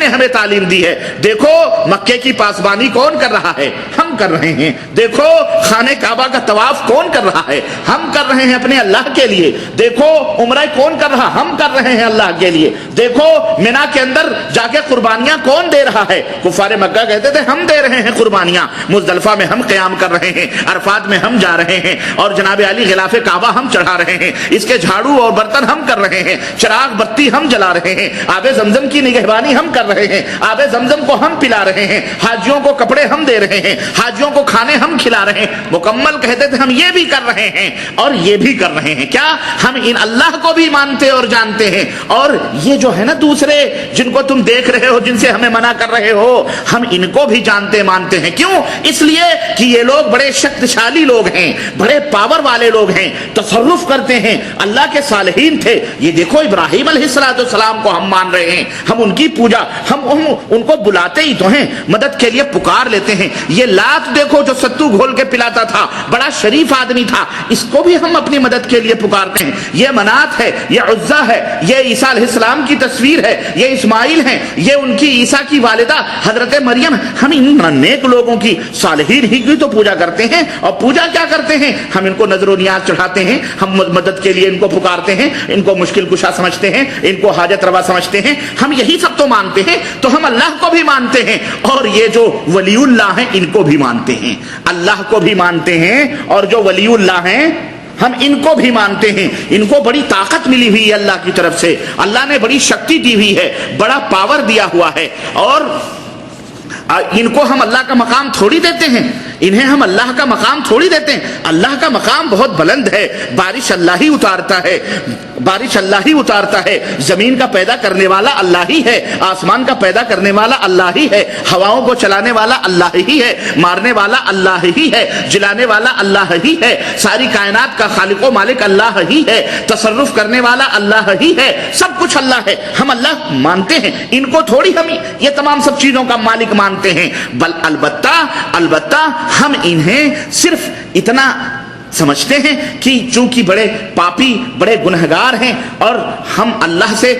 نے ہمیں تعلیم دی ہے. دیکھو مکے کی پاسبانی کون کر رہا ہے؟ ہم کر رہے ہیں. دیکھو خانہ کعبہ کا طواف کون کر رہا ہے؟ ہم کر رہے ہیں اپنے اللہ کے لیے. دیکھو عمرہ کون کر رہا؟ ہم کر رہے ہیں اللہ کے لیے. دیکھو مینا کے اندر جا کے قربانیاں کون دے رہا ہے؟ کفار مکہ کہتے تھے ہم دے رہے ہیں قربانیاں. مزدلفہ میں ہم قیام کر رہے ہیں, عرفات میں ہم جا رہے ہیں, اور جناب علی غلاف کعبہ ہم چڑھا رہے ہیں, اس کے جھاڑو اور برتن ہم کر رہے ہیں, چراغ بتی ہم جلا رہے ہیں, آب زمزم کی نگہبانی ہم کر رہے ہیں, آب زمزم کو ہم پلا رہے ہیں, حاجیوں کو کپڑے ہم دے رہے ہیں, حاجیوں کو کھانے ہم کھلا رہے ہیں. مکمل کہتے تھے ہم یہ بھی کر رہے ہیں اور یہ بھی کر رہے ہیں. کیا ہم ان اللہ کو بھی مانتے اور جانتے ہیں, اور یہ جو ہے نا دوسرے جن کو تم دیکھ رہے ہو, جن سے ہمیں منع کر رہے ہو, ہم ان کو بھی جانتے مانتے ہیں. کیوں؟ اس لیے کہ یہ لوگ بڑے شکتشالی لوگ ہیں, بڑے پاور والے لوگ ہیں, تصرف کرتے ہیں, اللہ کے صالحین تھے. یہ دیکھو ابراہیم علیہ السلام کو ہم مان رہے ہیں, ہم ان کی پوجا, ہم ان کو بلاتے ہی تو ہیں, مدد کے لیے پکار لیتے ہیں. یہ لات دیکھو جو ستو گھول کے پلاتا تھا, بڑا شریف آدمی تھا, اس کو بھی ہم اپنی مدد کے لیے پکارتے ہیں. یہ منات ہے, یہ عزا ہے, یہ عیسیٰ علیہ السلام کی تصویر ہے, یہ اسماعیل ہیں, یہ ان کی عیسیٰ کی والدہ حضرت مریم. ہم ان نیک لوگوں کی, صالحین ہی کی تو پوجا کرتے ہیں. اور پوجا کیا کرتے ہیں؟ ہم ان کو نظر و نیاز چڑھاتے ہیں, ہم مدد کے لیے ان کو پکارتے ہیں, ان کو مشکل کشا سمجھتے ہیں, ان کو حاجت روا سمجھتے ہیں. ہم یہی سب تو مانتے ہیں, تو ہم اللہ کو بھی مانتے ہیں, اور یہ جو ولی اللہ ہیں ان کو بھی مانتے ہیں. اللہ کو بھی مانتے ہیں, اور جو ولی اللہ ہیں ہم ان کو بھی مانتے ہیں. ان کو بڑی طاقت ملی ہوئی ہے اللہ کی طرف سے, اللہ نے بڑی شکتی دی ہوئی ہے, بڑا پاور دیا ہوا ہے, اور ان کو ہم اللہ کا مقام تھوڑی دیتے ہیں, انہیں ہم اللہ کا مقام تھوڑی دیتے ہیں. اللہ کا مقام بہت بلند ہے. بارش اللہ ہی اتارتا ہے, بارش اللہ ہی اتارتا ہے. زمین کا پیدا کرنے والا اللہ ہی ہے, آسمان کا پیدا کرنے والا اللہ ہی ہے, ہواؤں کو چلانے والا اللہ ہی ہے, مارنے والا اللہ ہی ہے, جلانے والا اللہ ہی ہے, ساری کائنات کا خالق و مالک اللہ ہی ہے, تصرف کرنے والا اللہ ہی ہے, سب کچھ اللہ ہے. ہم اللہ مانتے ہیں, ان کو تھوڑی ہم یہ تمام سب چیزوں کا مالک مانتے ہیں. بل البتہ ہم انہیں صرف اتنا سمجھتے ہیں کہ چونکہ بڑے پاپی, بڑے گنہگار ہیں, اور ہم اللہ سے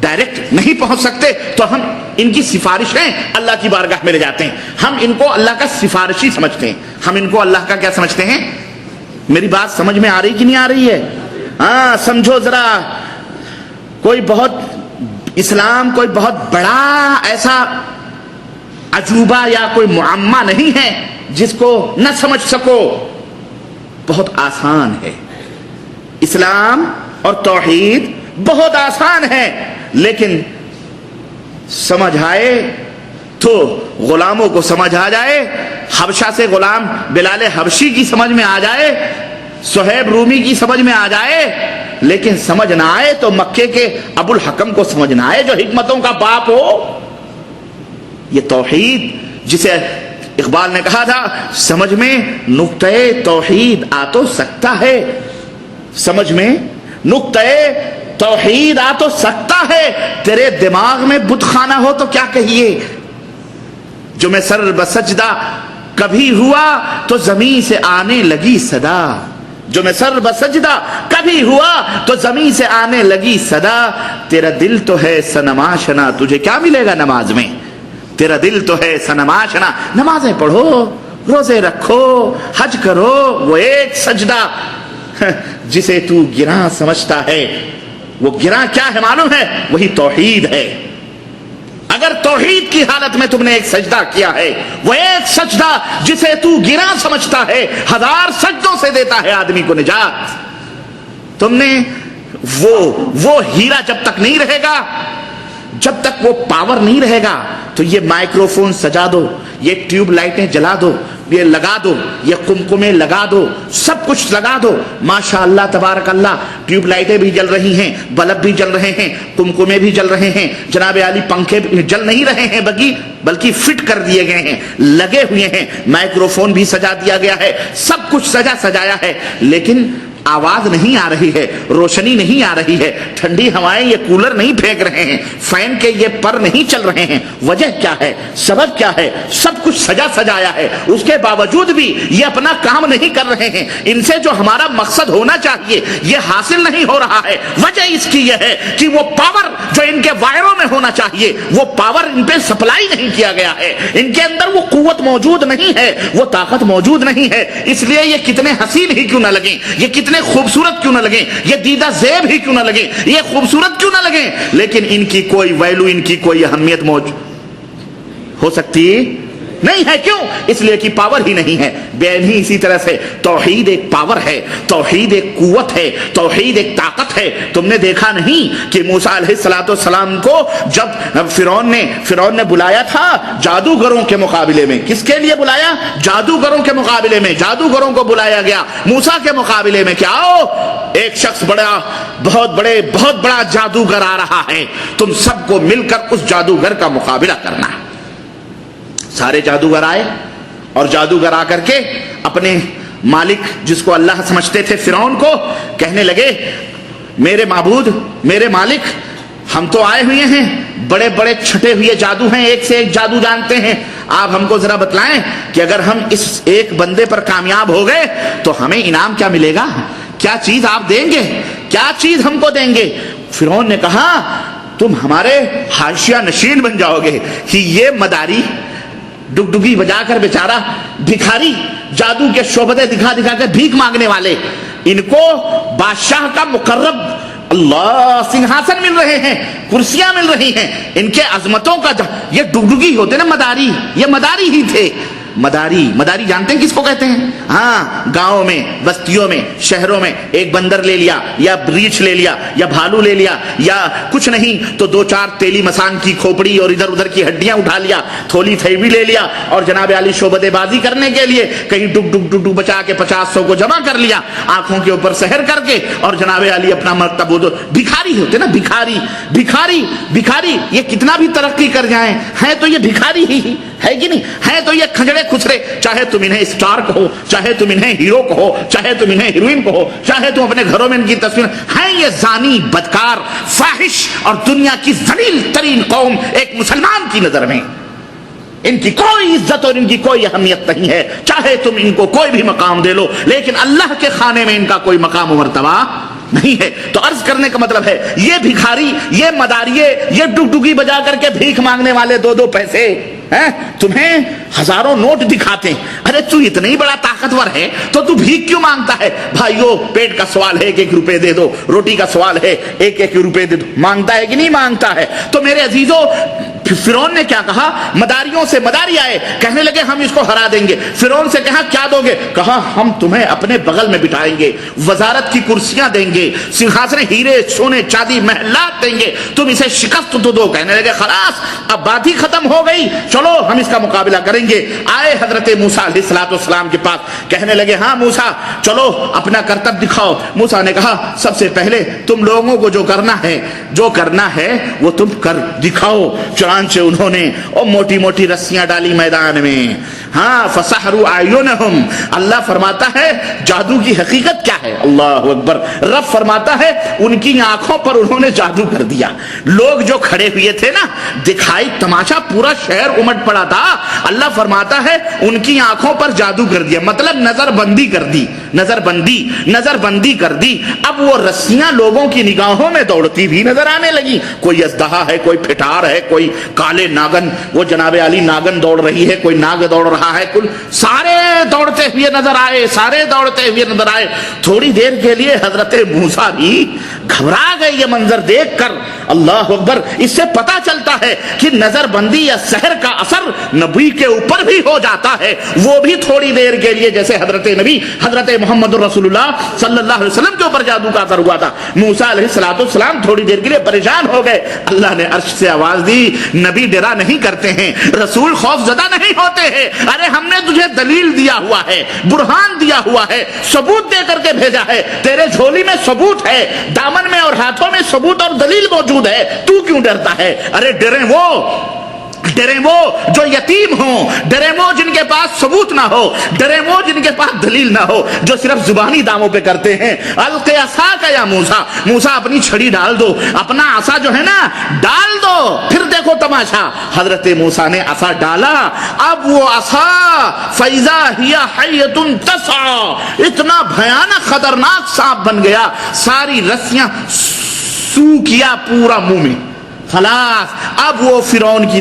ڈائریکٹ نہیں پہنچ سکتے, تو ہم ان کی سفارشیں اللہ کی بارگاہ میں لے جاتے ہیں. ہم ان کو اللہ کا سفارشی سمجھتے ہیں. ہم ان کو اللہ کا کیا سمجھتے ہیں؟ میری بات سمجھ میں آ رہی کہ نہیں آ رہی ہے؟ ہاں سمجھو ذرا. کوئی بہت اسلام کوئی بہت بڑا ایسا عجوبہ یا کوئی معمہ نہیں ہے جس کو نہ سمجھ سکو. بہت آسان ہے. اسلام اور توحید بہت آسان ہے, لیکن سمجھ آئے تو غلاموں کو سمجھ آ جائے. حبشہ سے غلام بلال حبشی کی سمجھ میں آ جائے, صہیب رومی کی سمجھ میں آ جائے, لیکن سمجھ نہ آئے تو مکے کے ابو الحکم کو سمجھ نہ آئے جو حکمتوں کا باپ ہو. یہ توحید جسے اقبال نے کہا تھا, سمجھ میں نقطۂ توحید آ تو سکتا ہے, سمجھ میں نقطۂ توحید آ تو سکتا ہے, تیرے دماغ میں بت خانہ ہو تو کیا کہیے. جو میں سر بسجدہ کبھی ہوا تو زمین سے آنے لگی صدا, جو میں سر بسجدہ کبھی ہوا تو زمین سے آنے لگی صدا. تیرا دل تو ہے صنم آشنا, تجھے کیا ملے گا نماز میں. تیرا دل تو ہے صنم آشنا, نمازیں پڑھو, روزے رکھو, حج کرو, وہ ایک سجدہ جسے تو گراں سمجھتا ہے, وہ گراں کیا ہے معلوم ہے؟ وہی توحید ہے. اگر توحید کی حالت میں تم نے ایک سجدہ کیا ہے, وہ ایک سجدہ جسے تو گراں سمجھتا ہے, 1000 سجدوں سے دیتا ہے آدمی کو نجات. تم نے وہ ہیرا جب تک نہیں رہے گا, جب تک وہ پاور نہیں رہے گا, تو یہ مائکروفون سجا دو, یہ ٹیوب لائٹیں جلا دو, یہ لگا دو, یہ قمقمے لگا دو, سب کچھ لگا دو, ماشاء اللہ تبارک اللہ. ٹیوب لائٹیں بھی جل رہی ہیں, بلب بھی جل رہے ہیں, قمقمے بھی جل رہے ہیں, جناب علی پنکھے جل نہیں رہے ہیں بلکہ فٹ کر دیے گئے ہیں, لگے ہوئے ہیں, مائکروفون بھی سجا دیا گیا ہے, سب کچھ سجایا ہے. لیکن आवाज नहीं आ रही है, रोशनी नहीं आ रही है, ठंडी हवाएं ये कूलर नहीं फेंक रहे हैं, फैन के ये पर नहीं चल रहे हैं, वजह क्या है, सबब क्या है? सब कुछ सजा सजाया है, उसके बावजूद भी ये अपना काम नहीं कर रहे हैं। इनसे जो हमारा मकसद होना चाहिए ये हासिल नहीं हो रहा है। वजह इसकी यह है कि वो पावर जो इनके वायरों में होना चाहिए वो पावर इन पे सप्लाई नहीं किया गया है, इनके अंदर वो कुव्वत मौजूद नहीं है, वो ताकत मौजूद नहीं है। इसलिए ये कितने हसीन ही क्यों ना लगे, ये कितने खूबसूरत क्यों ना लगे, ये दीदा ज़ेब ही क्यों ना लगे, ये खूबसूरत क्यों ना लगे, लेकिन इनकी कोई वैल्यू, इनकी कोई अहमियत मौजूद हो सकती नहीं है। क्यों? इसलिए कि पावर ही नहीं है। बेनी इसी तरह से तौहीद एक पावर है, तौहीद एक कुव्वत है, तौहीद एक ताकत है। तुमने देखा नहीं कि मूसा अलैहिस्सलाम को जब फिरौन ने बुलाया था जादूगरों के मुकाबले में, किसके लिए बुलाया? जादूगरों के मुकाबले में, जादूगरों को बुलाया गया मूसा के मुकाबले में। क्या आओ, एक शख्स बहुत बड़ा जादूगर आ रहा है, तुम सबको मिलकर उस जादूगर का मुकाबला करना। सारे जादूगर आए और जादूगर आकर के अपने मालिक, जिसको अल्लाह समझते थे, फिरौन को कहने लगे, मेरे माबूद, मेरे मालिक, हम तो आए हुए हैं, बड़े बड़े छटे हुए जादू हैं, एक से एक जादू जानते हैं, आप हमको जरा बतलाएं कि अगर हम इस एक बंदे पर कामयाब हो गए तो हमें इनाम क्या मिलेगा, क्या चीज आप देंगे, क्या चीज हमको देंगे? फिरौन ने कहा, तुम हमारे हाशिया नशीन बन जाओगे। कि ये मदारी डुगडुगी बजाकर बेचारा भिखारी, जादू के शोबते दिखा दिखा के भीख मांगने वाले, इनको बादशाह का मुकर्रब अल्लाह सिंहासन मिल रहे हैं, कुर्सियां मिल रही हैं, इनके अजमतों का ये डुगडुगी होते ना मदारी, ये मदारी ही थे। मदारी जानते हैं किसको कहते हैं? हाँ, गांवों में, बस्तियों में, शहरों में एक बंदर ले लिया या रीछ ले लिया या भालू ले लिया या कुछ नहीं तो दो चार तेली मसान की खोपड़ी और इधर उधर की हड्डियां उठा लिया, थोली थैली ले लिया और जनाब आली शोबतेबाजी करने के लिए कहीं डुग डुग डुग डुग बचा के 50-100 को जमा कर लिया, आंखों के ऊपर सहर करके, और जनाब आली अपना मर्तबा दो। भिखारी होते ना, भिखारी ये कितना भी तरक्की कर जाए हैं तो ये भिखारी ही है कि नहीं है? तो ये खंजड़े खुसरे, चाहे तुम इन्हें स्टार कहो, चाहे तुम इन्हें हीरो कहो, चाहे तुम इन्हें हीरोइन कहो, चाहे तुम अपने घरों में इनकी तस्वीर हैं, ये जानी, बदकार, फाहिश और दुनिया की जलील तरीन कौम एक मुसलमान की नजर में इनकी कोई इज्जत और इनकी कोई अहमियत नहीं है। चाहे तुम इनको कोई भी मकाम दे लो, लेकिन अल्लाह के खाने में इनका कोई मकाम और मर्तबा नहीं है। तो अर्ज करने का मतलब है, ये भिखारी, ये मदारिये, ये डुगडुगी बजा करके भीख मांगने वाले 2-2 पैसे हैं, तुम्हें हजारों नोट दिखाते हैं। अरे तू इतना ही बड़ा ताकतवर है तो तू भीख क्यों मांगता है? भाइयों, पेट का सवाल है, 1-1 रुपए दे दो, रोटी का सवाल है, 1-1 रुपए दे दो। मांगता है कि नहीं मांगता है? तो मेरे अजीजों, फिरौन ने क्या कहा? मदारियों से मदारी आए, कहने लगे हम इसको हरा देंगे। फिरौन से कहा क्या दोगे? कहा हम तुम्हें अपने बगल में बिठाएंगे, वजारत की कुर्सियां देंगे, सिंहासन, हीरे सोने चांदी महलात देंगे, तुम इसे शिकस्त तो दो। कहने लगे खलास, अब बात ही खत्म हो गई, चलो हम इसका मुकाबला करेंगे। आए हजरत मूसा अलैहिस्सलाम के पास, कहने लगे हाँ मूसा, चलो अपना करतब दिखाओ। मूसा ने कहा सबसे पहले तुम लोगों को जो करना है वो तुम कर दिखाओ। चुनांचे उन्होंने मोटी मोटी रस्सियां डाली मैदान में। हाँ, फसहरु आयुनहुम, अल्लाह फरमाता है जादू की हकीकत क्या है? अल्लाह अकबर। रब फरमाता है उनकी आंखों पर उन्होंने जादू कर दिया। लोग जो खड़े हुए थे ना, दिखाई तमाशा, पूरा शहर उमड़ पड़ा था। अल्लाह फरमाता है उनकी आंखों पर जादू कर दिया, मतलब नजरबंदी कर दी, नजरबंदी कर दी। अब वो रस्सियां लोगों की निगाहों में दौड़ती भी नजर आने लगी। कोई अजदहा है, कोई फिटार है, कोई काले नागन, वो जनाबे अली नागन दौड़ रही है, कोई नाग दौड़ रहा है, कुल सारे दौड़ते हुए नजर आए। थोड़ी देर के लिए हजरत मूसा भी घबरा गए ये मंजर देखकर। अल्लाह अकबर। इससे पता चलता है कि नजरबंदी या सहर का असर नबी के ऊपर भी हो जाता है, वो भी थोड़ी देर के लिए, जैसे हजरत मोहम्मद रसूलुल्लाह सल्लल्लाहु अलैहि वसल्लम के ऊपर जादू का असर हुआ था। मूसा अलैहिस्सलाम थोड़ी देर के लिए परेशान हो गए। अल्लाह ने अर्श से आवाज दी, नबी डरा नहीं करते हैं, रसूल खौफजदा नहीं होते हैं। अरे हमने तुझे दलील दिया हुआ है, बुरहान दिया हुआ है, सबूत दे करके भेजा है। तेरे झोली में सबूत है, दामन में और हाथों में सबूत और दलील मौजूद है, तू क्यों डरता है? अरे ڈرے وہ جو یتیم ہوں، ڈرے وہ جن کے پاس ثبوت نہ ہو، ڈرے وہ جن کے پاس دلیل نہ ہو، جو صرف زبانی دعووں پہ کرتے ہیں۔ القِ عصاک یا موسیٰ، موسیٰ اپنی چھڑی ڈال دو، اپنا عصا جو ہے نا ڈال دو، پھر دیکھو تماشا۔ حضرت موسیٰ نے عصا ڈالا، اب وہ عصا فَإِذَا هِيَ حَيَّةٌ تَسْعَىٰ، اتنا بھیانک خطرناک سانپ بن گیا، ساری رسیاں سو کیا پورا منہ میں، خلاص اب وہ فرعون کی